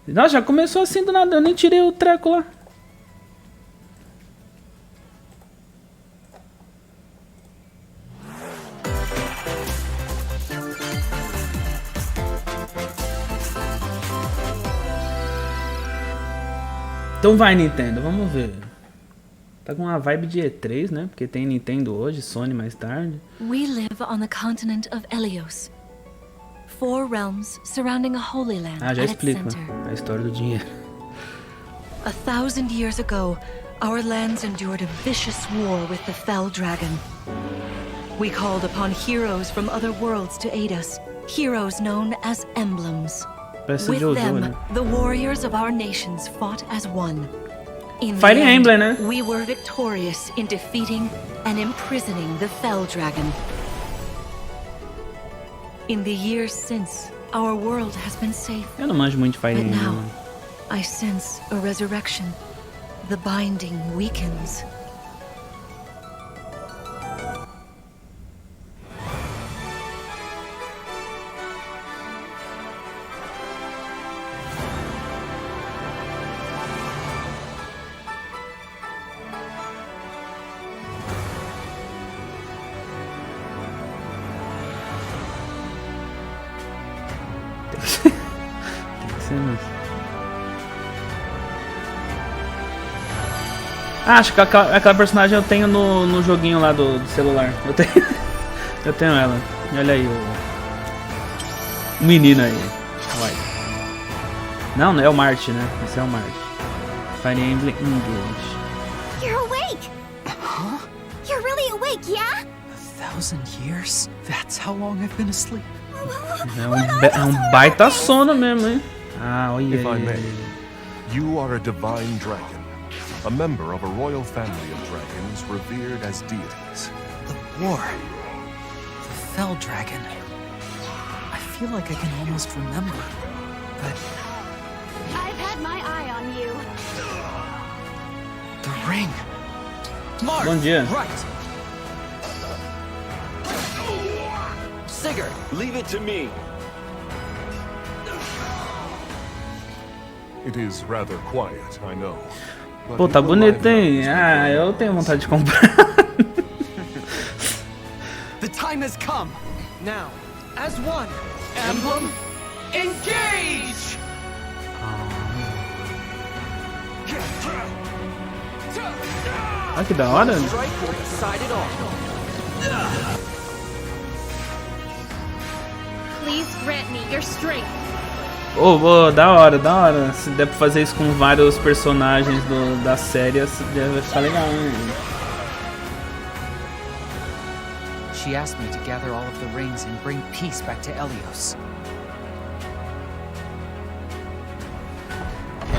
Nossa, já começou assim do nada, eu nem tirei o treco lá. Então vai, Nintendo, vamos ver. Tá com uma vibe de E3, né? Porque tem Nintendo hoje, Sony mais tarde. We live on the continent of Helios. 4 realms surrounding a holy land Ah, já at its explico center. a história do dinheiro. 1,000 years ago, our lands endured a vicious war with the fell dragon. We called upon heroes from other worlds to aid us, heroes known as emblems. Parece With Jojo, them, né? the warriors of our nations fought as one. In the Fire end, Emblem, né? we were victorious in defeating and imprisoning the fell dragon. In the years since, our world has been safe. Eu não manjo muito de Fire But Emblem. now, Mano. I sense a resurrection. The binding weakens. Ah, acho que aquela personagem eu tenho no joguinho lá do celular. Eu tenho ela. Olha aí o menino aí. Uai. Não é o Marte, né? Esse é o Marte. Fire Emblem Engage. You're awake! Huh? You're really awake, yeah? 1,000 years? That's how long I've been asleep. É um baita sono mesmo, hein? Ah, olha If I may, aí. you are a divine dragon, a member of a royal family of dragons revered as deities. The war. The fell dragon. I feel like I can almost remember. But I've had my eye on you. the ring. Mark! Bom dia. Right! Sigurd! Leave it to me. It is rather quiet, I know. but Pô, it tá will bonito, liven hein? up as we Ah, go. eu tenho vontade de comprar. The time has come. Now, as one, Emblem Engage! Olha que da hora. Strike will decide it all. Please grant me your strength. Ô, da hora. Se der pra fazer isso com vários personagens da série, vai ficar legal, hein? She asked me to gather all of the rings and bring peace back to Helios.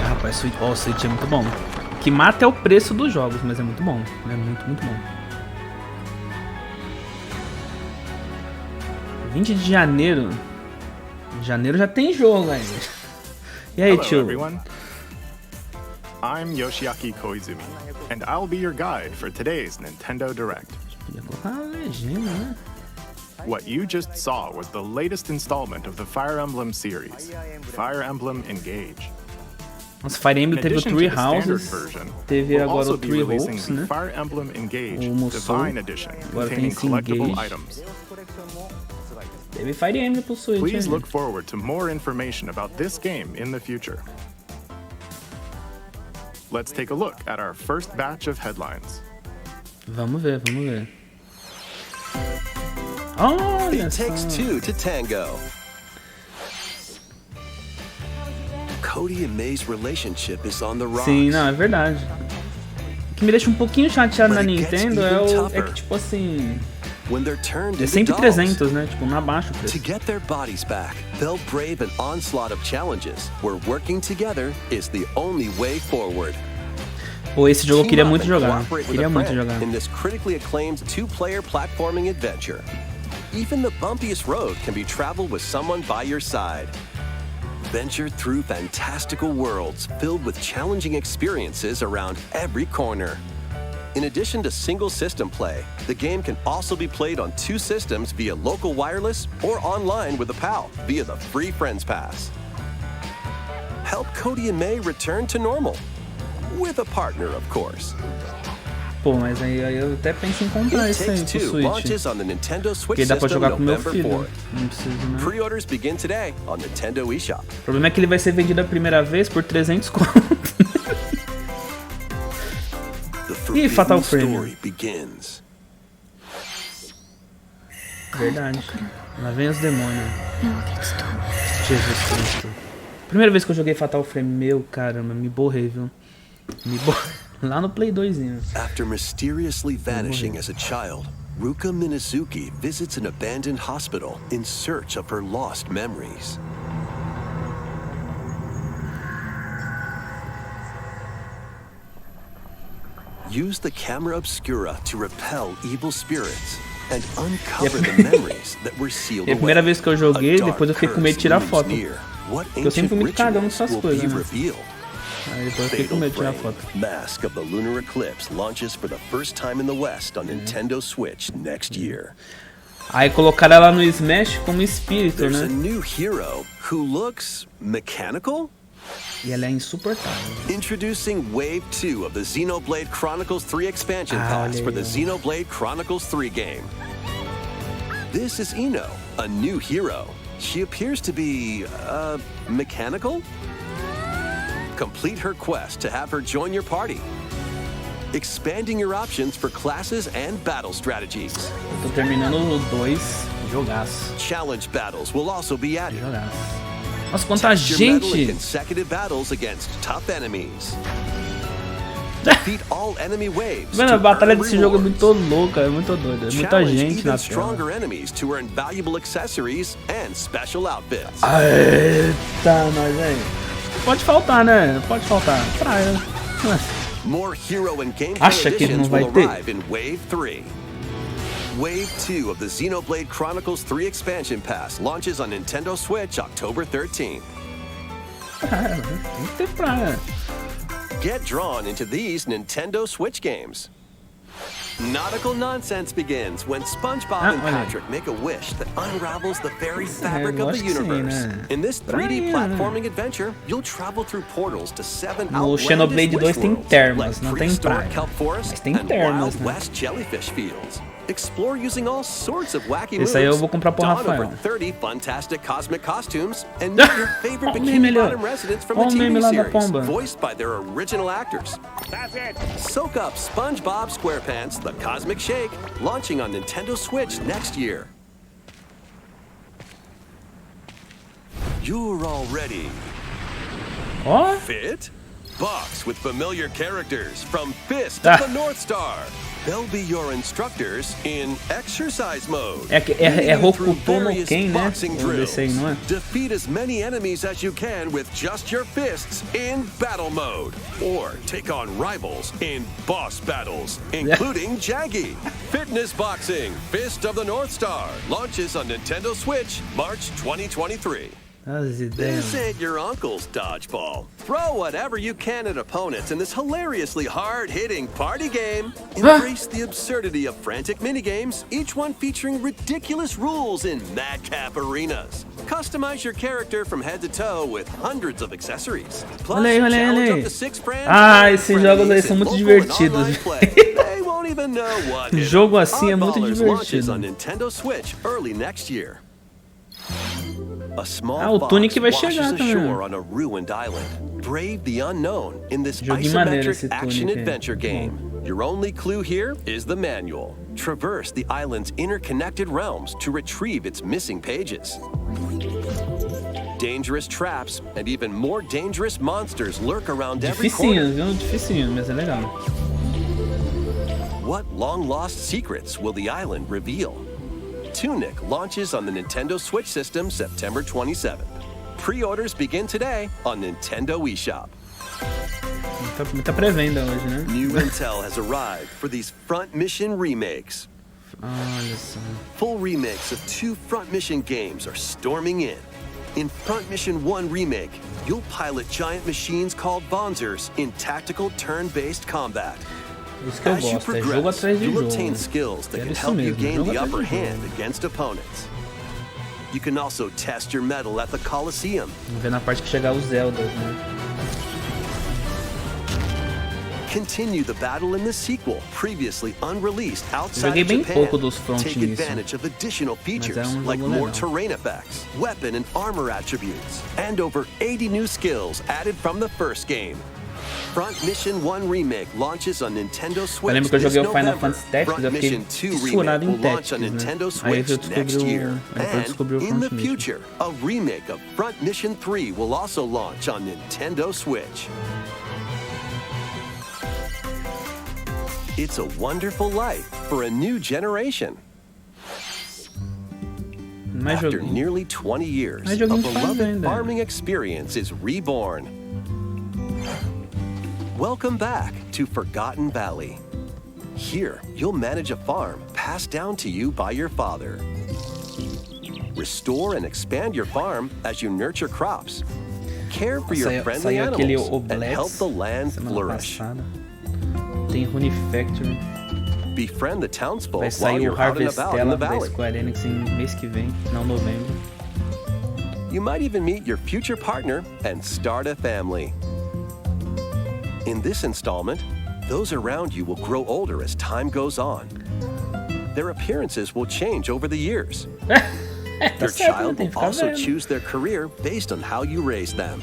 Rapaz, o Switch é muito bom. O que mata é o preço dos jogos, mas é muito bom. É muito, muito bom. 20 de janeiro. Janeiro já tem jogo ainda. E aí, Hello, tio? everyone. I'm Yoshiaki Koizumi, and I'll be your guide for today's Nintendo Direct. Podia colocar a legenda, né? What you just saw was the latest installment of the Fire Emblem series, Fire Emblem Engage. Nossa, Fire In Emblem teve o addition Three to the standard Houses, version, teve we'll agora also o be Three releasing Hopes, the né? Fire Emblem Engage O Musou. Divine Edition, Agora tem containing esse collectible Engage. items. Teve Fire Emblem pro Switch, Please hein? look forward to more information about this game in the future. Let's take a look at our first batch of headlines. Vamos ver. Olha It só. takes two to tango. Cody and May's relationship is on the rocks. Sim, não, é verdade. O que me deixa um pouquinho chateado na But it gets Nintendo even é tougher. que, tipo assim, When they're turned é into sempre dolls. 300, né? Tipo, não abaixa o To preço. get their bodies back, they'll brave an onslaught of challenges where working together is the only way forward. Pô, esse jogo eu queria Team up muito and jogar. cooperate with Queria a muito friend jogar. in this critically acclaimed two-player platforming adventure. Even the bumpiest road can be traveled with someone by your side. Venture through fantastical worlds filled with challenging experiences around every corner. In addition to single system play, the game can also be played on 2 systems via local wireless or online with a pal via the free Friends Pass. Help help Cody and May return to normal. With a partner, of course. Pô, mas aí eu até penso em comprar It isso aí Takes pro Two Switch. launches on the Nintendo Switch Porque dá pra system jogar com meu November filho. 4th. Não preciso, né? Pre-orders begin today on Nintendo eShop. O problema é que ele vai ser vendido a primeira vez por 300 conto. Ih, Fatal Frame. Begins. Verdade. Lá vem os demônios. Jesus Cristo. Primeira vez que eu joguei Fatal Frame, meu caramba, me borrei, viu? Me borrei. Lá no Play 2zinho. After mysteriously vanishing as a child, Ruka Minazuki visits an abandoned hospital in search of her lost memories. Use the camera obscura to repel evil spirits and uncover the memories that were sealed É a away. primeira vez que eu joguei, depois eu fiquei com medo de tirar foto. What Porque eu sempre fui muito ancient cagão rituals nessas will coisas, be né? revealed? Aí depois eu fiquei com medo de tirar foto. Mask of the Lunar Eclipse launches for the first time in the West on Nintendo Switch next year. Aí colocaram ela no Smash como espírito, There's a né? new hero who looks mechanical? E ela é insuportável. Introducing Wave 2 of the Xenoblade Chronicles 3 expansion pass for the Xenoblade Chronicles 3 game. This is Ino, a new hero. She appears to be, mechanical? Complete her quest to have her join your party. Expanding your options for classes and battle strategies. Eu tô terminando o 2, jogaço. Challenge battles will also be added. Jogaço. Nossa, quanta Test your mettle in gente! consecutive battles against tough enemies. Defeat all enemy waves. Mano, a to batalha earn desse jogo é rewards. muito louca, é muito doida. É muita Challenge gente even na tela. stronger enemies to earn valuable accessories and special outfits. Eita, nós aí. Pode faltar, né? Pode faltar. Praia. More hero and gameplay Acha que additions não vai will ter? arrive in Wave 3. Wave 2 of the Xenoblade Chronicles 3 expansion pass launches on Nintendo Switch October 13th. Tem que ter praia. Get drawn into these Nintendo Switch games. Nautical nonsense begins when SpongeBob and olha. Patrick make a wish that unravels the very fabric of the lógico que sim, universe. né? In this 3D Praia. platforming adventure, you'll travel through portals to 7 No outlandish Xenoblade 2 wish tem worlds, termas, like não tem prehistoric praia. kelp forests Mas tem and termas, Wild né? West jellyfish fields. Explore using all sorts of wacky moves. Esse aí eu vou comprar pro don Rafael. over 30 fantastic cosmic costumes and meet your favorite Ó o Bikini meme ali, ó. Bottom residents from Ó the o meme TV lá da series, pomba. voiced by their original actors. Soak up SpongeBob SquarePants The Cosmic Shake, launching on Nintendo Switch next year. You're already Ó, fit? Box with familiar characters from Fist Ah. of the North Star. They'll be your instructors in exercise mode. é leading you through Hokuto no various Ken, né? boxing O drills. desse aí, não é? Defeat as many enemies as you can with just your fists in battle mode. Or take on rivals in boss battles, including Jaggy. Fitness Boxing, Fist of the North Star, launches on Nintendo Switch, March 2023. As ideias. This ain't your uncle's dodgeball. Throw whatever you can at opponents in this hilariously hard-hitting party game. Embrace the absurdity of frantic minigames, each one featuring ridiculous rules in madcap arenas. Customize your character from head to toe with hundreds of accessories. Plus, Olha aí, olha aí, challenge olha aí. up to 6 friends. Ah, and esses jogos aí frenemies são in muito local and divertidos. online play. They won't even know what hit 'em. Jogo assim é muito Oddballers launches divertido. on Nintendo Switch early next year. A small Ah, o fox Tunic vai washes chegar também. ashore on a ruined island. Brave the unknown in this Joguinho maneiro isometric esse action Tunic aí. adventure game. Your only clue here is the manual. Traverse the island's interconnected realms to retrieve its missing pages. Dangerous traps and even more dangerous monsters lurk around every corner. Dificinho, viu? Dificinho, mas é legal. What long-lost secrets will the island reveal? Tunic launches on the Nintendo Switch system September 27th. Pre-orders begin today on Nintendo eShop. Muita pré-venda hoje, né? New intel has arrived for these Front Mission remakes. Olha só. Full remakes of 2 Front Mission games are storming in. In Front Mission 1 Remake, you'll pilot giant machines called Bonzers in tactical turn-based combat. Isso que eu As you gosto, é jogo progress, atrás de you'll jogo. obtain skills that É can isso help you mesmo, gain jogo the atrás upper de jogo. hand against opponents. You can also test your mettle at the Colosseum. Vamos ver na parte que chegar os Zeldas, né? Continue the battle in the sequel, previously unreleased outside Joguei of bem Japan. pouco dos front Take nisso. advantage of additional features jogo like more legal. terrain effects, weapon and armor attributes, and over 80 new skills added from the first game. Front Mission 1 Remake launches on Nintendo Switch. Eu lembro que eu this joguei o Final November. Fantasy Tactics, Front eu fiquei Mission 2 fissurado Remake em will launch on Tactics, né? Nintendo Aí Switch eu next descobri year. depois descobri o And in the Front Mission. future, a remake of Front Mission 3 will also launch on Nintendo Switch. It's a wonderful life for a new generation. Mais After joguinho. nearly 20 years, Mais a joguinho faz beloved ainda. farming experience is reborn. Welcome back to Forgotten Valley. Here, you'll manage a farm passed down to you by your father. Restore and expand your farm as you nurture crops. Care for your friendly Saiu aquele animals and help Oblex the land semana flourish. passada. Tem Rune Factory. Befriend the townsfolk Vai while sair o you're out and about in Harvestella the da valley. Square Enix em mês que vem, não novembro. You might even meet your future partner and start a family. In this installment, those around you will grow older as time goes on. Their appearances will change over the years. Tá Your certo, né? child Tem will que ficar also velho. choose their career based on how you raise them.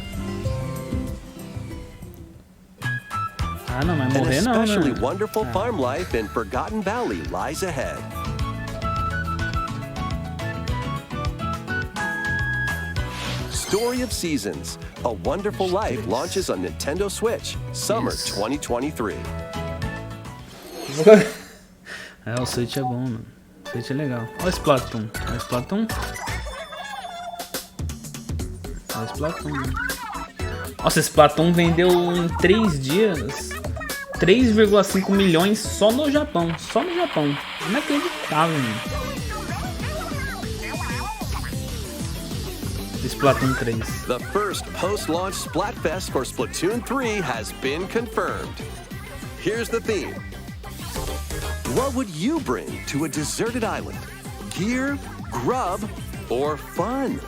Ah, não, mas An morrer não, especially né? wonderful farm life in Forgotten Valley lies ahead. Story of Seasons, A Wonderful Life launches on Nintendo Switch, summer 2023. É, o Switch é bom, mano. O Switch é legal. Olha o Splatoon. Olha o Splatoon. Olha o Splatoon. Nossa, esse Splatoon vendeu em 3 dias 3,5 milhões só no Japão. Só no Japão. Inacreditável, mano. Splatoon 3. The first post-launch Splatfest for Splatoon 3 has been confirmed. Here's the theme. What would you bring to a deserted island? Gear, grub, or fun?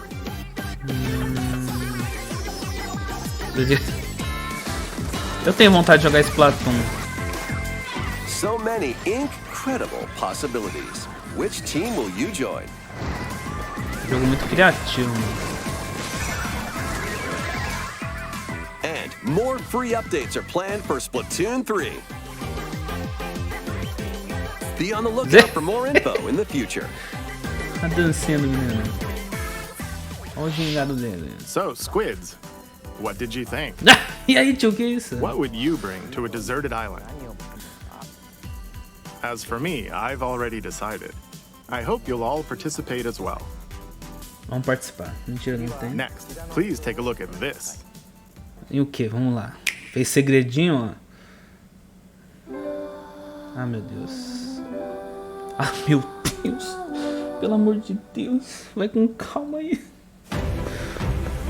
Eu tenho vontade de jogar Splatoon. So many incredible possibilities. Which team will you join? Jogo muito criativo, mano. And more free updates are planned for Splatoon 3. Be on the lookout for more info in the future. A dancinha do menino. Olha o gingado dele. So, Squids, what did you think? E aí, tio, que é isso? What would you bring to a deserted island? As for me, I've already decided. I hope you'll all participate as well. Vamos participar. Mentira, não tem. Next, please take a look at this. E o que? Vamos lá. Fez segredinho, ó. Ah, meu Deus. Ah, meu Deus. Pelo amor de Deus. Vai com calma aí.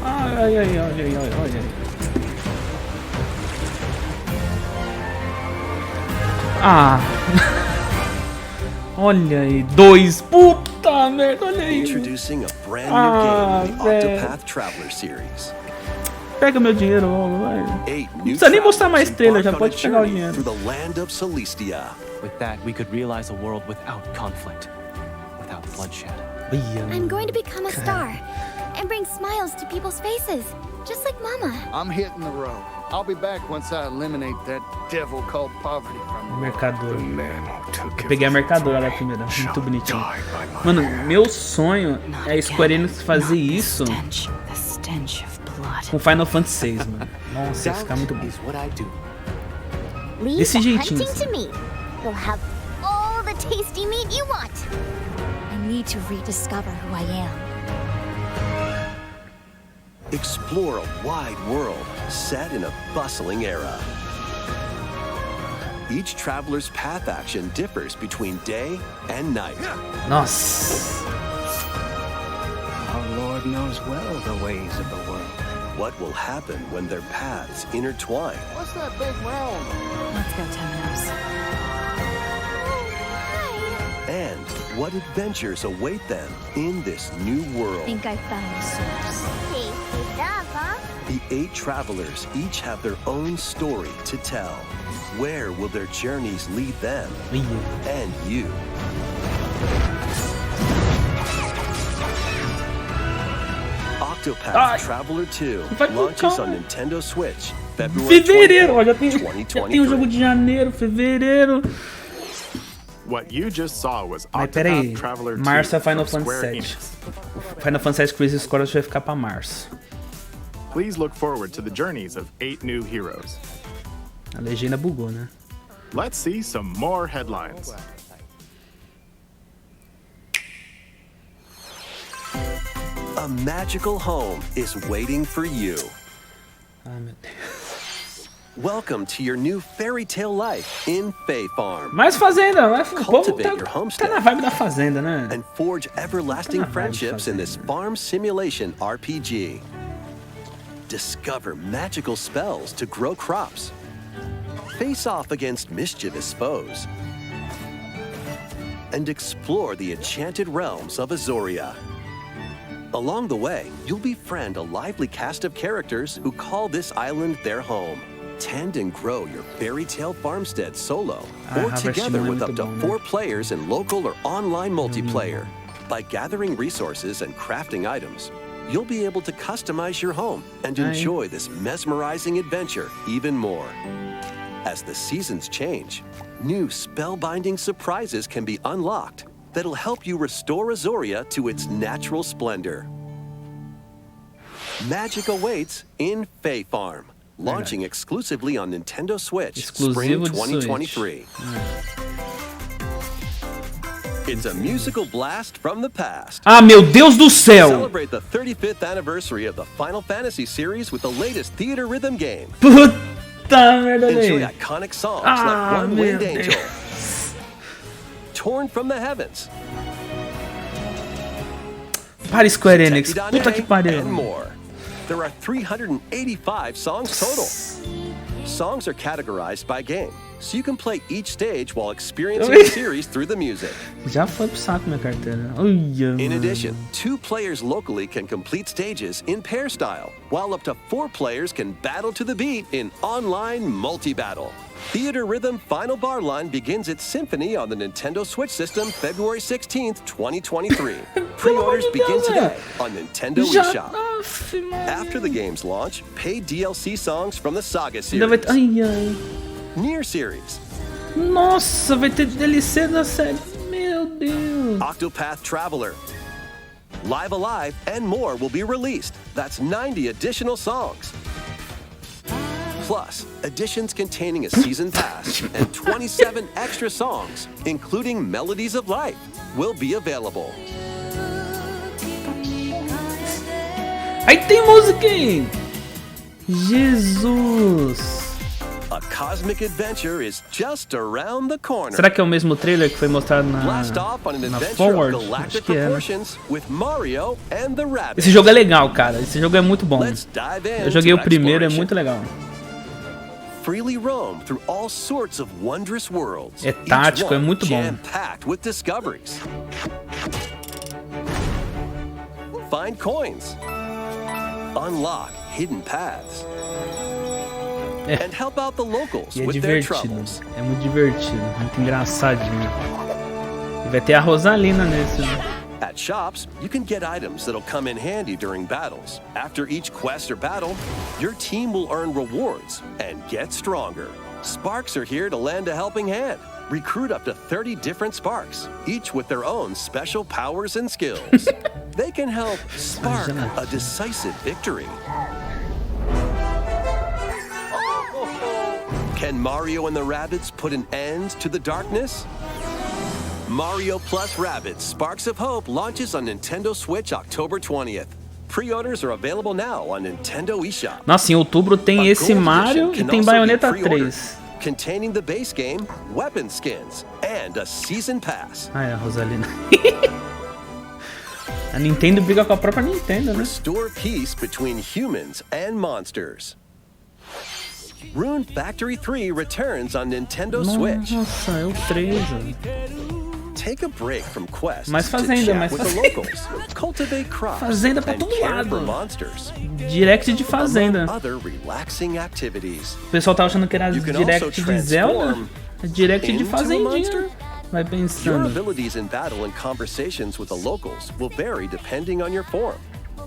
Ai, ai, ai, olha aí, olha aí. Ah. Olha aí. 2. Puta merda, olha aí. Introducing a brand new game in the velho. Octopath Traveler series. Pega meu dinheiro logo, vai. 8 Não new precisa nem mostrar mais travelers trailer, já embark on a pode pegar o journey dinheiro. through the land of Celestia. With that, we could realize a world without conflict, without bloodshed. I'm going to become a star and bring smiles to people's faces, just like Mama. I'm hitting the road. I'll be back once I eliminate that devil called poverty from me. Mercador. Eu peguei a mercadora lá primeiro, muito bonitinho. Mano, meu sonho é a Square Enix fazer isso The stench of blood. com Final Fantasy VI, mano. Nossa, ia ficar muito bom. Is what I do. Leave Desse the jeitinho, hunting assim. to me. You'll have all the tasty meat you want. I need to rediscover who I am. Explore a wide world set in a bustling era. Each traveler's path action differs between day and night. Nossa. Our Lord knows well the ways of the world. What will happen when their paths intertwine? What's that big round? Let's go, Temenos. And What adventures await them in this new world? Think I found the source. Tasty stuff, huh? The 8 travelers each have their own story to tell. Where will their journeys lead them and you? Octopath Traveler II launches on Nintendo Switch February 20, 2023. Já tem o jogo de janeiro, fevereiro. What you just saw was Mas peraí, Octopath Traveler II março é Final from Fantasy Square VII. Enix. Final Fantasy Crisis Core vai ficar pra março. Please look forward to the journeys of 8 new heroes. A legenda bugou, né? Let's see some more headlines. A magical home is waiting for you. Ai, meu Deus. Welcome to your new fairy tale life in Fae Farm. Mais fazenda, o povo Cultivate your tá homestead na vibe da fazenda, né? and forge everlasting Tá na vibe friendships in this fazenda. farm simulation RPG. Discover magical spells to grow crops. Face off against mischievous foes. And explore the enchanted realms of Azoria. Along the way, you'll befriend a lively cast of characters who call this island their home. Tend and grow your fairy tale farmstead solo or together with up to 4 players in local or online multiplayer. By gathering resources and crafting items, you'll be able to customize your home and enjoy this mesmerizing adventure even more. As the seasons change, new spellbinding surprises can be unlocked that'll help you restore Azoria to its natural splendor. Magic awaits in Fae Farm, launching exclusively on Nintendo Switch spring 2023. It's a musical blast from the past. Ah, meu Deus do céu! Celebrate the 35th anniversary of the Final Fantasy series with the latest theater rhythm game. Puta merda, Enjoy velho. iconic songs like One Winged Angel, Torn from the Heavens, Para Square Enix, puta que and pariu. more. There are 385 songs total. Songs are categorized by game, so you can play each stage while experiencing the series through the music. Já foi pro saco minha carteira. Olha, In mano. addition, 2 players locally can complete stages in pair style, while up to 4 players can battle to the beat in online multi-battle. Theater Rhythm Final Bar Line begins its symphony on the Nintendo Switch system February 16th, 2023. Pre-orders begin today on Nintendo eShop. After the game's launch, paid DLC songs from the Saga Ainda vai... series, Ai, ai. Nier series, Nossa, vai ter DLC da série. Meu Deus. Octopath Traveler, Live Alive, and more will be released. That's 90 additional songs. Plus, editions containing a season pass and 27 extra songs, including Melodies of Life, will be available. Aí tem música aí. Jesus. A cosmic adventure is just around the corner. Será que é o mesmo trailer que foi mostrado Blast off on an na adventure Forward? of Acho galactic que é, né? proportions with Mario and the Rabbids. Esse jogo é legal, cara. Esse jogo é muito bom. Let's dive in Eu joguei to o primeiro, é exploration. muito legal. Freely roam through all sorts of wondrous worlds. É tático, é muito bom. Jam-packed with discoveries. Find coins. Unlock hidden paths. And help out the locals E é with their divertido. troubles. É muito divertido, muito engraçadinho. E vai ter a Rosalina nesse, né? At shops, you can get items that'll come in handy during battles. After each quest or battle, your team will earn rewards and get stronger. Sparks are here to lend a helping hand. Recruit up to 30 different Sparks, each with their own special powers and skills. They can help spark a decisive victory. Can Mario and the Rabbids put an end to the darkness? Mario Plus Rabbids Sparks of Hope launches on Nintendo Switch October 20th. Pre-orders are available now on Nintendo eShop. Nossa, em outubro tem esse Mario e tem Bayonetta 3. Containing the base game, weapon skins, and a season pass. Ah, é a Rosalina. A Nintendo briga com a própria Nintendo, né? Restore peace between humans and monsters. Rune Factory 3 returns on Nintendo Switch. Nossa, é o 3. Take a break from quests Mais to fazenda, chat mais with the fazenda. locals, cultivate crops, Fazenda pra and todo care for lado. monsters. Direct de fazenda. Among other relaxing activities. O pessoal tá achando que era You can direct also de Zelda. transform É direct de into a fazendinha. monster. Vai Your pensando. abilities in battle and conversations with the locals will vary depending on your form.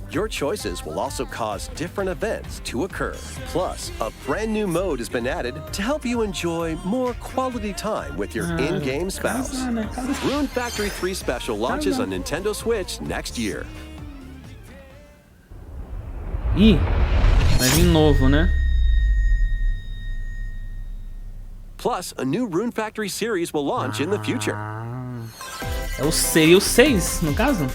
Your choices will also cause different events to occur. Plus, a brand new mode has been added to help you enjoy more quality time with your in-game spouse. Rune Factory 3 Special launches on Nintendo Switch next year. Ih, vai vir novo, né? Plus, a new Rune Factory series will launch in the future. Seria o 6, no caso?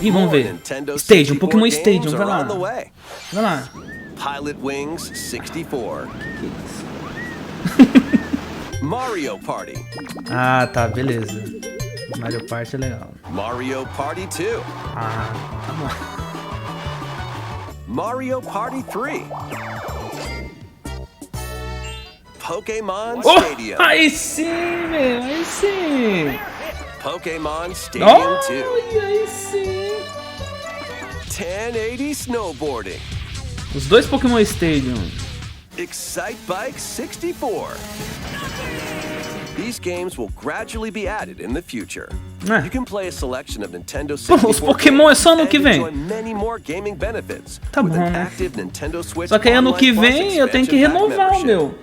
Ih, vamos More ver. Nintendo Stadium, 64 Pokémon games Stadium, vai are lá. on the way. Vai lá. Pilot Wings 64. Mario Party. Ah, tá, beleza. Mario Party é legal. Mario Party 2. Ah, tá bom. Mario Party 3. Pokémon Oh, Stadium. aí sim, meu, aí sim. Pokémon Stadium 2. Aí sim. 1080 Snowboarding. Os dois Pokémon Stadium. Excite Bike 64. These games will gradually be added in the future. You can play a selection of Nintendo 64 os Pokémon é só ano que vem. and enjoy many more gaming benefits Tá with bom, an né? active Nintendo Switch Só que aí ano Online que Plus vem eu tenho que expansion pack renovar o membership. meu.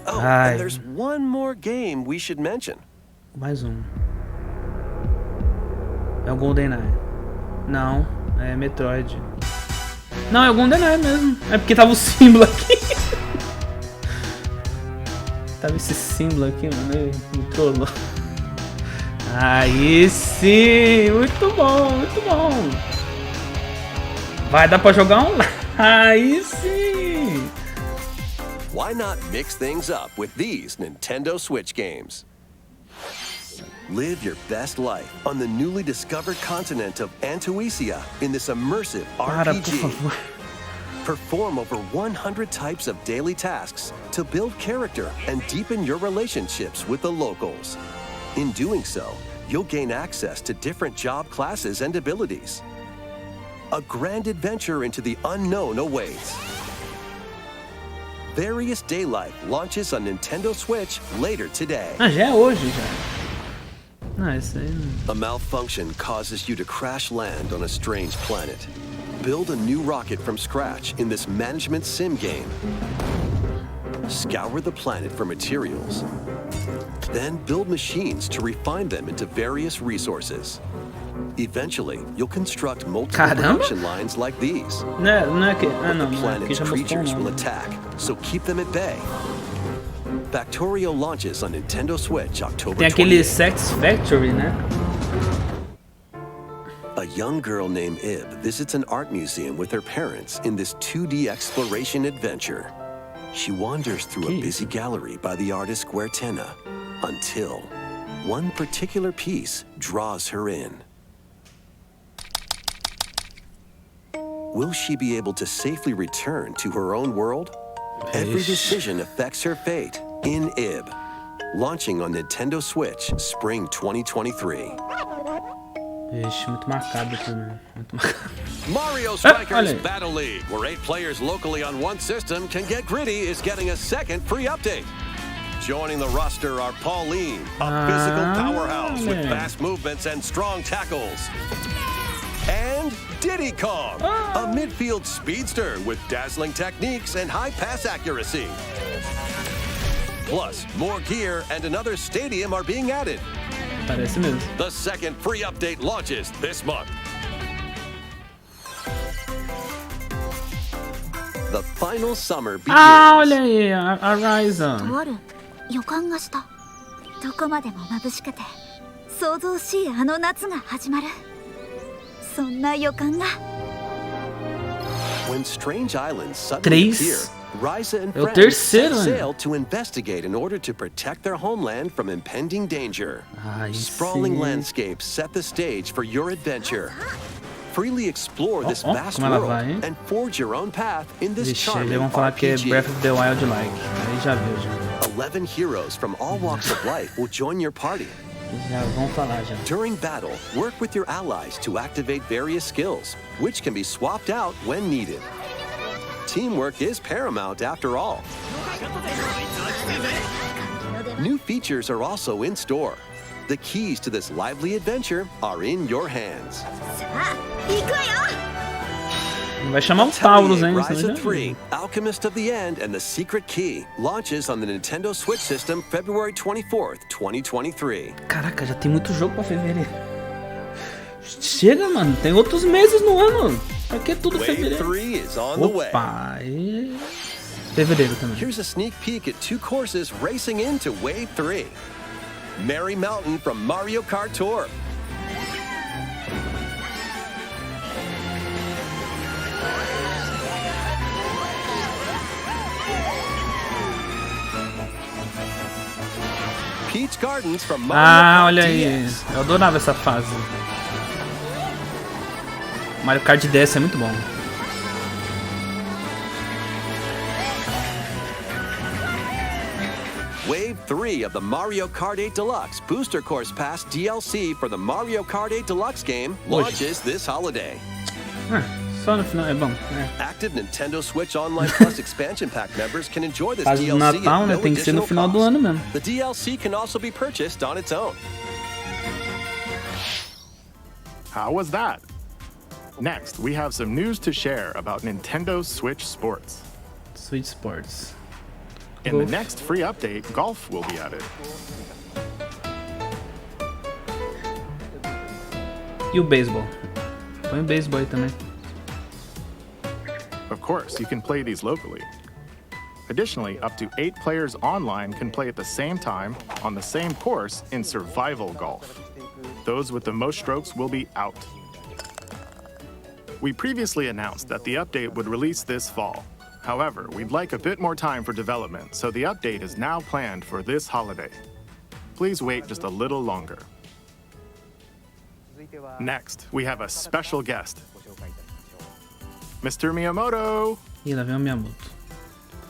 Oh, Ai. and there's one more game we should mention. Mais um. É o GoldenEye. Não, é Metroid. Não, é o GoldenEye mesmo. É porque tava o símbolo aqui. Tava esse símbolo aqui, mano. Ele me trollou. Aí sim! Muito bom, muito bom. Vai dar pra jogar online. Aí sim! Why not mix things up with these Nintendo Switch games? Live your best life on the newly discovered continent of Antuisia in this immersive Para, por RPG. favor. Perform over 100 types of daily tasks to build character and deepen your relationships with the locals. In doing so, you'll gain access to different job classes and abilities. A grand adventure into the unknown awaits. Various Day Life launches on Nintendo Switch later today. Ah, já é hoje, já. Não, isso aí não... A malfunction causes you to crash land on a strange planet. Build a new rocket from scratch in this management sim game. Scour the planet for materials. Then build machines to refine them into various resources. Eventually, you'll construct multiple Caramba. production lines like these. Não é que... Ah, The não, não é que planet's já mostrou creatures will não. attack, so keep them at bay. Factorio launches on Nintendo Switch October Tem aquele 28th. Sex Factory, né? A young girl named Ib visits an art museum with her parents in this 2D exploration adventure. She wanders through a busy gallery by the artist Guertena until one particular piece draws her in. Will she be able to safely return to her own world? Every decision affects her fate in Ib. Launching on Nintendo Switch, Spring 2023. Ixi, muito macabro também. Muito macabro. Mario olha Strikers aí. Battle League, where 8 players locally on one system can get gritty, is getting a second free update. Joining the roster are Pauline, a physical powerhouse with olha. fast movements and strong tackles. And Diddy Kong, a midfield speedster with dazzling techniques and high pass accuracy. Plus, more gear and another stadium are being added. Parece mesmo. The second free update launches this month. The final summer begins. Ah, olha aí, a Ryza. とある予感がした。どこまでも眩しくて想像しいあの夏が始まる。そんな予感が。When strange islands suddenly appear, Três. Ryza and É o friends terceiro, set né? sail to investigate in order to protect their homeland from impending danger. Aí Sprawling sim. landscapes set the stage for your adventure. Freely explore this ó, vast como ela world vai, hein? and forge your own path in this Vixe, charming já vão falar que é RPG. Breath of the Wild like. Aí já viu, já. 11 heroes from all walks of life will join your party. Já vão falar já. During battle, work with your allies to activate various skills, which can be swapped out when needed. Teamwork is paramount after all. New features are also in store. The keys to this lively adventure are in your hands. Vai chamar o Taurus, hein? Ryza 3, Alchemist of the End and the Secret Key launches on the Nintendo Switch system February 24th, 2023. Caraca, já tem muito jogo pra fevereiro. Chega, mano. Tem outros meses no ano. Pra que tudo fevereiro? Wave 3 is on the way. Opa, fevereiro também. Here's a sneak peek at 2 courses racing into Wave 3. Merry Mountain from Mario Kart Tour. Peach Gardens from Mario Kart Olha aí. DS. Eu adorava essa fase. Mario Kart DS é muito bom. Wave 3 of the Mario Kart 8 Deluxe Booster Course Pass DLC for the Mario Kart 8 Deluxe game launches this holiday. Só no final é bom. Active Nintendo Switch Online Plus expansion pack members can enjoy this Fase do DLC Natal, at né? no Tem que ser no additional final do cost. ano mesmo. The DLC can also be purchased on its own. How was that? Next, we have some news to share about Nintendo Switch Sports. Switch Sports. In Golf. the next free update, golf will be added. E o beisebol? Põe o beisebol aí também. Of course, you can play these locally. Additionally, up to 8 players online can play at the same time on the same course in survival golf. Those with the most strokes will be out. We previously announced that the update would release this fall. However, we'd like a bit more time for development, so the update is now planned for this holiday. Please wait just a little longer. Next, we have a special guest. Mr. Miyamoto! Ih, lá vem o Miyamoto.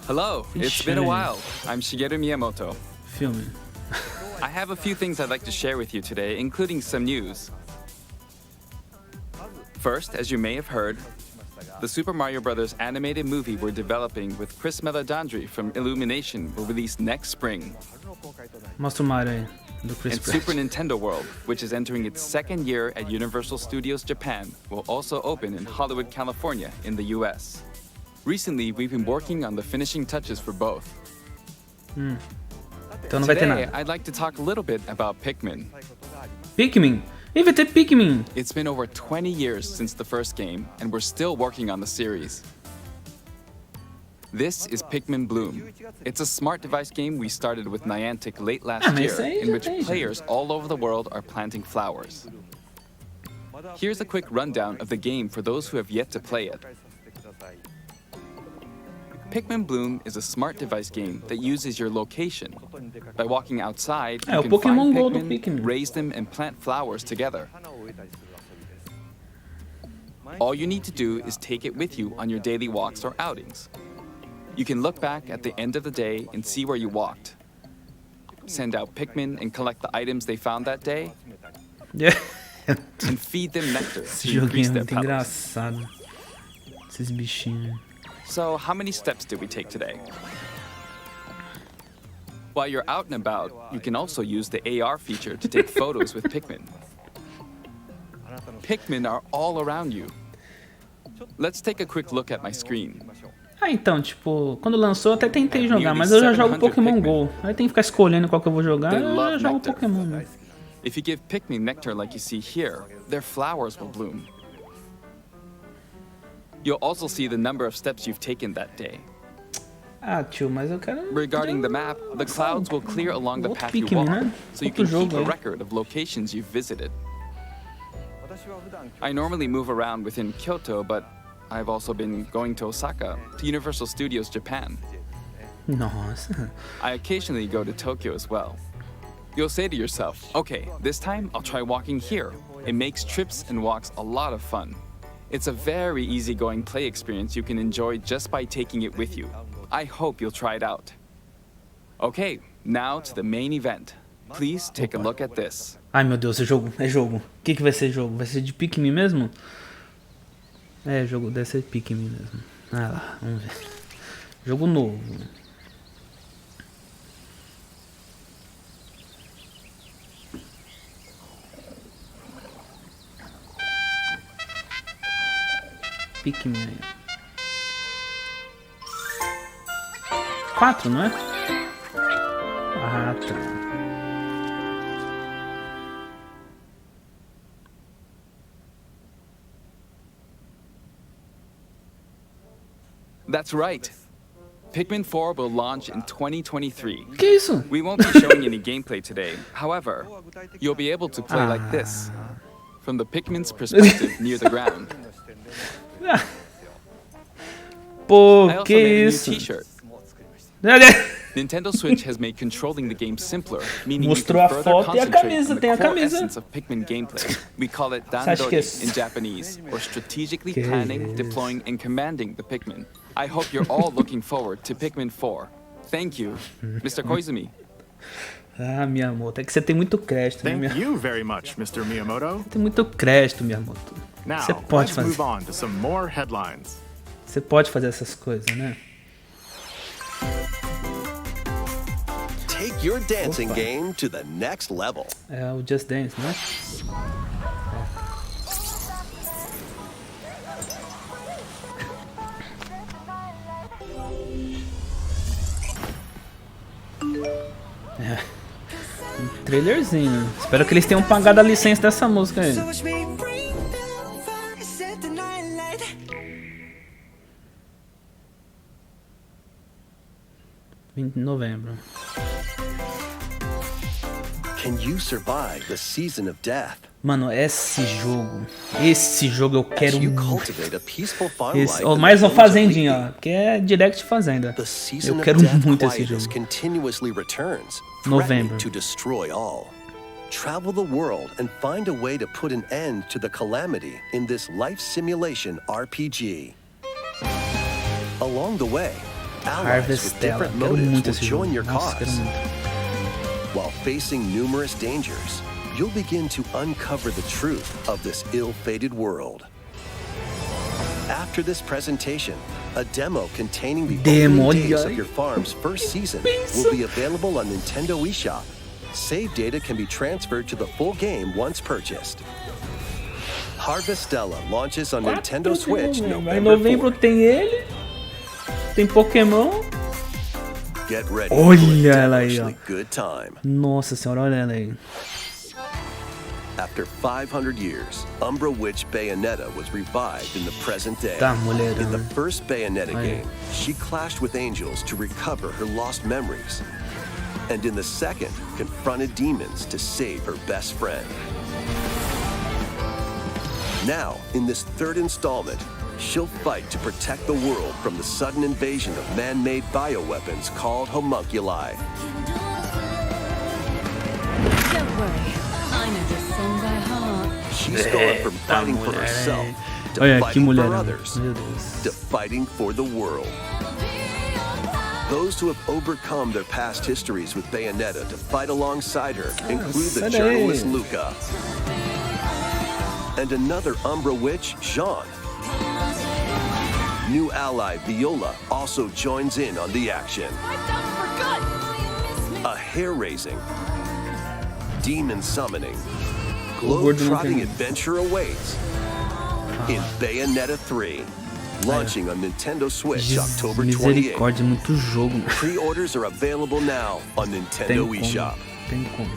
Hello, it's been a while. I'm Shigeru Miyamoto. Filme. I have a few things I'd like to share with you today, including some news. First, as you may have heard, the Super Mario Bros. Animated movie we're developing with Chris Meledandri from Illumination will release next spring. Mostra o Mario aí, do Chris And Pratt. Super Nintendo World, which is entering its second year at Universal Studios Japan, will also open in Hollywood, California, in the US. Recently, we've been working on the finishing touches for both. Então não vai ter Today, nada. I'd like to talk a little bit about Pikmin. Pikmin! Ih, vai ter Pikmin! It's been over 20 years since the first game, and we're still working on the series. This is Pikmin Bloom. It's a smart device game we started with Niantic late last mas year, isso aí in já which tem, já. players all over the world are planting flowers. Here's a quick rundown of the game for those who have yet to play it. Pikmin Bloom is a smart device game that uses your location. By walking outside, É you o can Pokémon find GO do Pikmin, Pikmin. raise them, and plant flowers together. All you need to do is take it with you on your daily walks or outings. You can look back at the end of the day and see where you walked. Send out Pikmin and collect the items they found that day, and feed them nectar Esse to joguinho increase é their muito petals. engraçado. Esses bichinhos. So, how many steps did we take today? While you're out and about, you can also use the AR feature to take photos with Pikmin. Pikmin are all around you. Let's take a quick look at my screen. Então, tipo, quando lançou eu até tentei jogar, mas eu já jogo Pokémon GO. Aí tem que ficar escolhendo qual que eu vou jogar, They eu love já jogo nectar. Pokémon, né? If you give Pikmin nectar like you see here, their flowers will bloom. You'll also see the number of steps you've taken that day. Ah, tio, mas eu quero... Regarding the map, the clouds will clear along the Outro path you Pikmin, walk, né? so you Outro can keep jogo a aí. record of locations you've visited. I normally move around within Kyoto, but I've also been going to Osaka, to Universal Studios Japan. Nossa. I occasionally go to Tokyo as well. You'll say to yourself, okay, this time I'll try walking here. It makes trips and walks a lot of fun. It's a very easygoing play experience you can enjoy just by taking it with you. I hope you'll try it out. Okay, now to the main event. Please take a look at this. Ai meu Deus, é jogo, é jogo. O que vai ser jogo? Vai ser de Pikmin mesmo? É, jogo deve ser Pikmin mesmo. Ah lá, vamos ver. Jogo novo. Pikmin aí. 4, não é? Ah, tá. That's right. Pikmin 4 will launch in 2023. Que isso? We won't be showing any gameplay today. However, you'll be able to play like this, from the Pikmin's perspective near the ground. Pô, I also que made a new isso? t-shirt. Nintendo Switch has made controlling the game simpler, meaning Mostrou you a can further foto e a concentrate camisa, on the tem a core camisa. essence of Pikmin gameplay. We call it Você acha que dandori in Japanese, or strategically Que planning, isso? deploying, and commanding the Pikmin. I hope you're all looking forward to Pikmin 4. Thank you, Mr. Koizumi. Ah, Miyamoto, é que você tem muito crédito, né, Thank Miyamoto? you very much, Mr. Miyamoto. Tem muito crédito, Miyamoto. Now, Você pode let's move fazer. on to some more headlines. Você pode fazer essas coisas, né? Take your dancing game to the next level. É o Just Dance, né? É. Um trailerzinho. Espero que eles tenham pagado a licença dessa música aí. 20 de novembro. Can you survive the season of death? Mano, esse jogo eu quero As you muito. cultivate a peaceful farm Esse, life ó, in mais the uma hills of fazendinha, Leafy, ó, porque é direct fazenda. the season Eu of quero death muito esse quietness jogo. continuously returns, Novembro. threatening to destroy all. Travel the world and find a way to put an end to the calamity in this life simulation RPG. Along the way, allies with Harvestella, different quero motives muito will esse jogo. join your Nossa, quero cause. muito. While facing numerous dangers, you'll begin to uncover the truth of this ill-fated world. After this presentation, a demo containing the Demo, opening days olha of your farm's first season will be available on Nintendo eShop. Save data can be transferred to the full game once purchased. Harvestella launches on Nintendo Switch Em November novembro 4th. tem ele, tem Pokémon. Get ready Olha for a ela aí, ó. devilishly good time. Nossa senhora, olha ela aí. After 500 years, Umbra Witch Bayonetta was revived in the present day. Tá, mulher. In the first Bayonetta Aí. game, she clashed with angels to recover her lost memories. And in the second, confronted demons to save her best friend. Now, in this third installment, she'll fight to protect the world from the sudden invasion of man-made bioweapons called homunculi. Don't worry, I know this song by heart. She's gone from fighting for mulher. herself to Olha que fighting mulher. for others, Meu Deus. to fighting for the world. Those who have overcome their past histories with Bayonetta to fight alongside her include the sai daí. journalist Luca and another Umbra witch, Jean. New ally Viola also joins in on the action. A hair-raising, demon summoning, globe-trotting adventure awaits in Bayonetta 3. Launching on Nintendo Switch October 28th. Misericórdia, muito jogo. Pre-orders are available now on Tem Nintendo como. eShop. Tem como.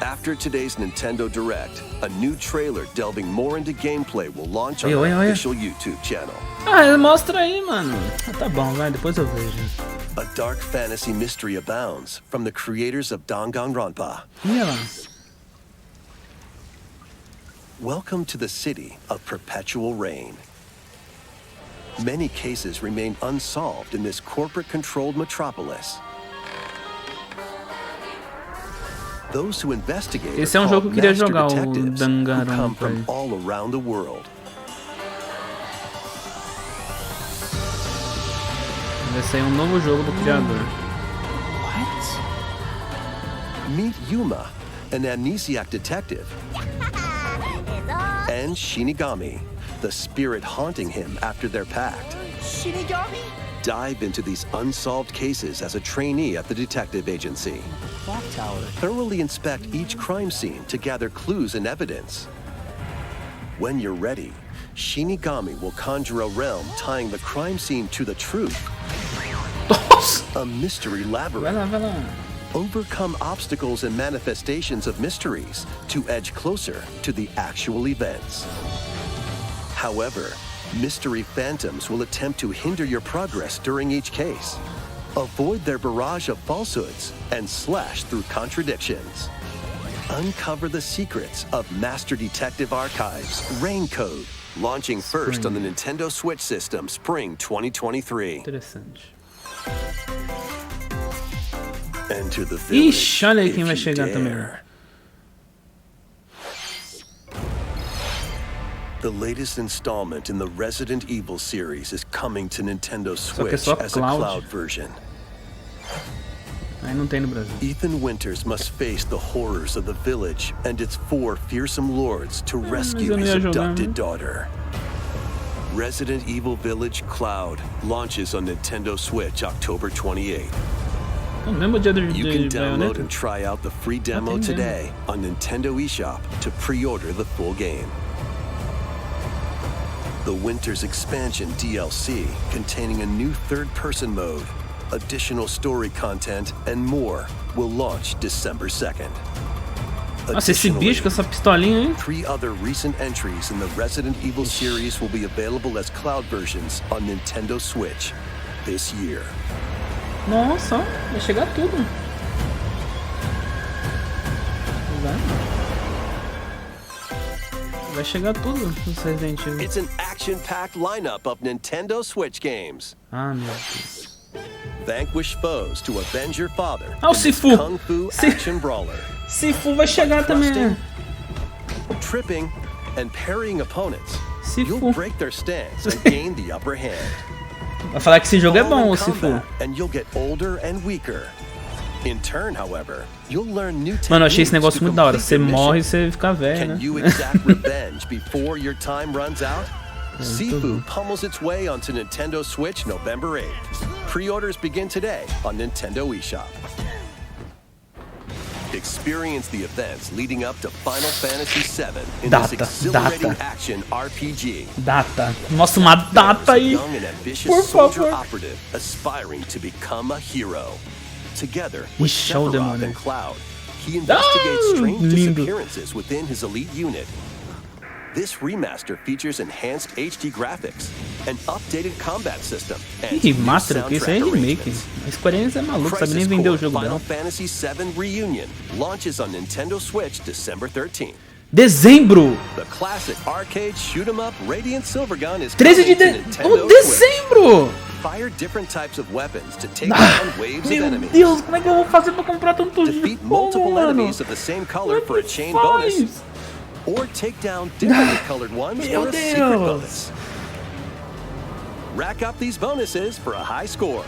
After today's Nintendo Direct, a new trailer delving more into gameplay will launch on Olha, our olha, olha. official YouTube channel. Ah, mostra aí, mano. Ah, tá bom, vai, depois eu vejo. A dark fantasy mystery abounds from the creators of Danganronpa. Olha lá. Welcome to the city of perpetual rain. Many cases remain unsolved in this corporate-controlled metropolis. Those who investigate Esse are é um jogo called que eu queria master jogar, o detectives who Danganronpa come from aí. all around the world. Vai sair um novo jogo do criador. Meet Yuma, an amnesiac detective, and Shinigami, the spirit haunting him after their pact. Shinigami? Dive into these unsolved cases as a trainee at the detective agency. Clock tower. Thoroughly inspect each crime scene to gather clues and evidence. When you're ready, Shinigami will conjure a realm tying the crime scene to the truth. A mystery labyrinth. Overcome obstacles and manifestations of mysteries to edge closer to the actual events. However, mystery phantoms will attempt to hinder your progress during each case. Avoid their barrage of falsehoods and slash through contradictions. Uncover the secrets of Master Detective Archives Rain Code, launching first on the Nintendo Switch system spring 2023. Interessante. Enter the village. Ixi, olha aí quem vai chegar também. The latest installment in the Resident Evil series is coming to Nintendo Switch só as a cloud version. Aí não tem no Brasil. Ethan Winters must face the horrors of the village and its 4 fearsome lords to rescue his abducted daughter. Resident Evil Village Cloud launches on Nintendo Switch October 28th. You can download and try out the free demo today on Nintendo eShop to pre-order the full game. The Winter's Expansion DLC, containing a new third-person mode, additional story content, and more, will launch December 2nd. Nossa, esse bicho com essa pistolinha, hein? 3 other recent entries in the Resident Evil series will be available as cloud versions on Nintendo Switch this year. Nossa, vai chegar tudo. Vai chegar tudo no Resident Evil. It's an action-packed lineup of Nintendo Switch games. Ah, meu Deus. Vanquish foes to avenge your father. Ah, o Sifu. Kung Fu action brawler. Sifu vai chegar também. Tripping and parrying opponents. Sifu. You'll break their stance and gain the upper hand. Vai falar que esse jogo é bom, o Sifu. And you'll get older and weaker. In turn, however, you'll learn new Mano, eu achei esse negócio muito da hora. Você morre e você fica velho, né? Can you exact revenge before your time runs out? Sifu pummels its way onto Nintendo Switch November 8th. Pre-orders begin today on Nintendo eShop. Experience the events leading up to Final Fantasy VII in this exhilarating action RPG. Data. Mostra uma data aí. Young and ambitious soldier operative aspiring to become a hero. Together with Sephiroth and Cloud, he investigates strange disappearances within his elite unit. This remaster features enhanced HD graphics, an updated combat system, and remaster, que isso é remake. A Square Enix é maluco, sabe nem vender o jogo dela. Final Fantasy VII Reunion launches on Nintendo Switch December 13th. Dezembro! The classic arcade shoot 'em up Radiant Silvergun is 13 de dezembro! Fire different types of weapons to take down waves of enemies. Meu Deus, como é que eu vou fazer pra comprar tanto jogo? Defeat multiple enemies of the same color for a chain bonus. Or take down differently colored ones for a secret bonus. Rack up these bonuses for a high score.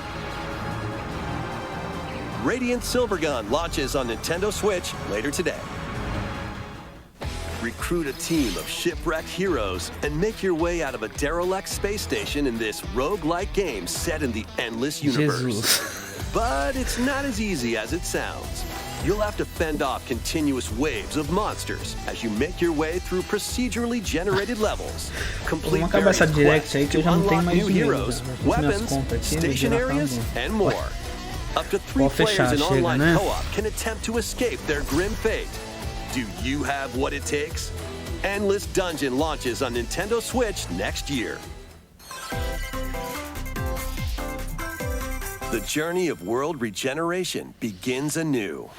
Radiant Silvergun launches on Nintendo Switch later today. Recruit a team of shipwrecked heroes and make your way out of a derelict space station in this roguelike game set in the endless universe. But it's not as easy as it sounds. You'll have to fend off continuous waves of monsters as you make your way through procedurally generated levels. Complete various quests to unlock new heroes, weapons, station areas, and more. Up to 3 players in online co-op can attempt to escape their grim fate. Do you have what it takes? Endless Dungeon launches on Nintendo Switch next year. The journey of world regeneration begins anew.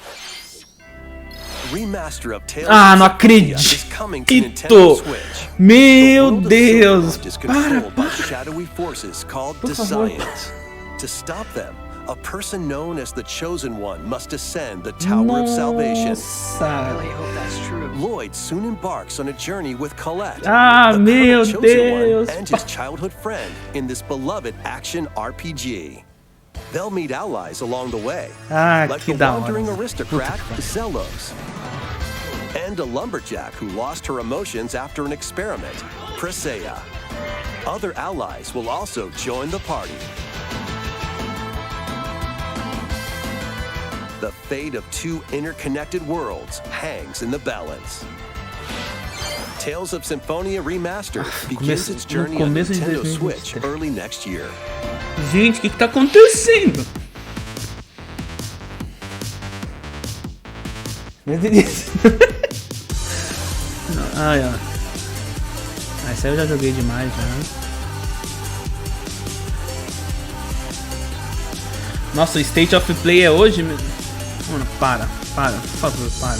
Remaster of Tales of Symphonia is coming to Nintendo Switch. Meu Deus! Is controlled by shadowy forces called Desians. To stop them, a person known as the Chosen One must ascend the Tower of Salvation. I really hope that's true. Lloyd soon embarks on a journey with Colette, meu the Chosen One, and his childhood friend in this beloved action RPG. They'll meet allies along the way, Ah, like que the da hora. wandering aristocrat Zelos, and a lumberjack who lost her emotions after an experiment, Presea. Other allies will also join the party. The fate of two interconnected worlds hangs in the balance. Tales of Symphonia Remastered begins its journey on Nintendo Switch early next year. Gente, o que tá acontecendo? Ai, ó. Ah, esse aí eu já joguei demais, já. Nossa, o State of Play é hoje? Mano, para, por favor, para.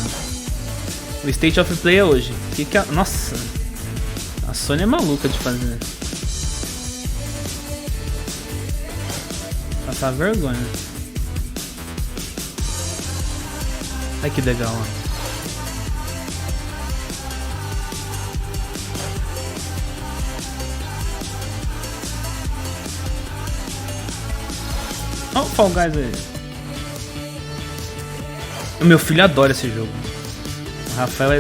O State of Play é hoje. Que é... Nossa, a Sony é maluca de fazer. Passar vergonha. Ai, que legal, ó. Ó, o Fall Guys aí. O meu filho adora esse jogo. O Rafael é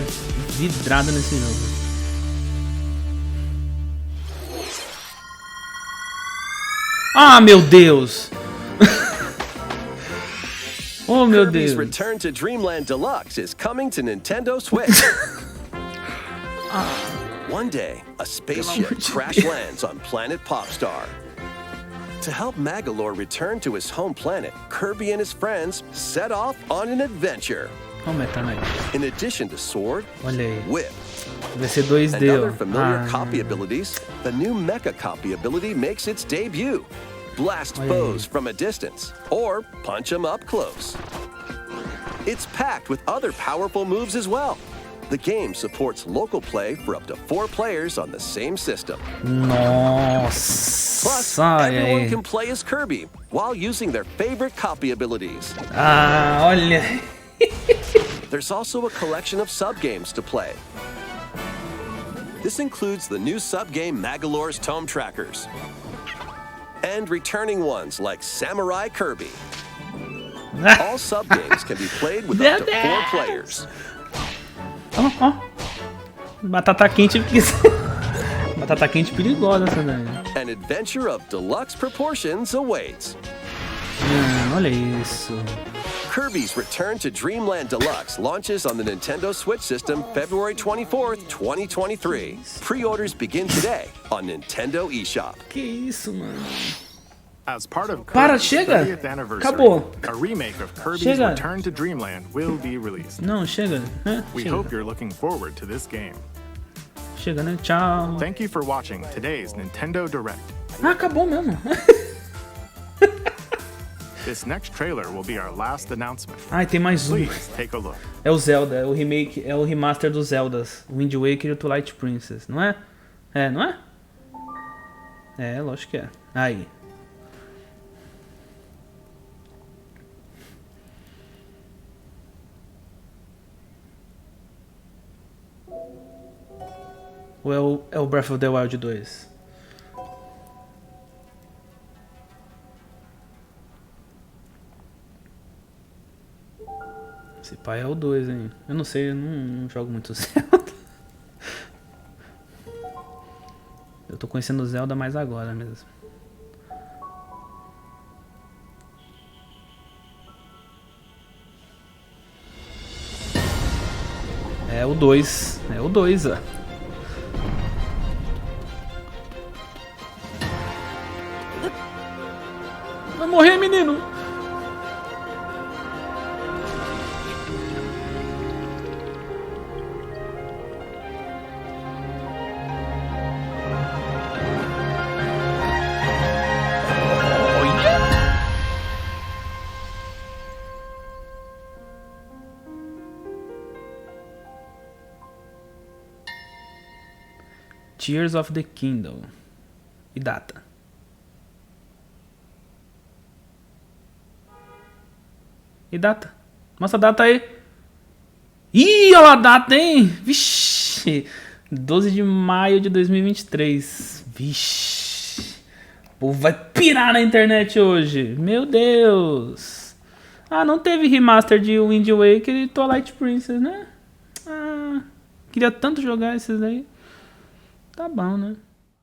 vidrado nesse jogo. Ah, meu Deus! Oh, meu Kirby's Deus! Return to Dreamland Deluxe is coming to Nintendo Switch. One day, a spaceship crash lands on planet Popstar. To help Magolor return to his home planet, Kirby and his friends set off on an adventure. In addition to sword, whip, vai ser 2D, and other familiar copy abilities, the new mecha copy ability makes its debut. Blast foes from a distance, or punch them up close. It's packed with other powerful moves as well. The game supports local play for up to 4 players on the same system. Nossa! Plus, everyone can play as Kirby while using their favorite copy abilities. Ah, olha! There's also a collection of sub-games to play. This includes the new sub-game Magolor's Tome Trackers, and returning ones like Samurai Kirby. All sub-games can be played with up to 4 players. Ó. Batata quente. Batata quente perigosa essa daí. An adventure of deluxe proportions awaits. Olha isso. Kirby's Return to Dreamland Deluxe launches on the Nintendo Switch system February 24th, 2023. Pre-orders begin today on Nintendo eShop. Que isso, mano? As part of Para, Kirby's chega! 30th anniversary, Acabou! a remake of Kirby's Chega! Return to Dreamland will be released. Não, chega. We Chega. hope you're looking forward to this game. Chega, né? Tchau. Thank you for watching today's Nintendo Direct. Ah, acabou mesmo. This next trailer will be our last announcement. Ai, tem mais um. Please take a look. É o Zelda, é o remake, é o remaster dos Zeldas. Wind Waker e o Twilight Princess, não é? É, não é? É, lógico que é. Aí. Ou é o Breath of the Wild 2? Esse pai é o 2, hein? Eu não sei, eu não jogo muito Zelda. Eu tô conhecendo o Zelda mais agora mesmo. É o 2. É o 2, ó. Vai morrer, menino! Tears of the Kingdom. E data? E data? Mostra a data aí. Ih, olha lá a data, hein? Vixe. 12 de maio de 2023. Vixe. O povo vai pirar na internet hoje. Meu Deus. Ah, não teve remaster de Wind Waker e Twilight Princess, né? Ah, queria tanto jogar esses aí. Tá bom, né?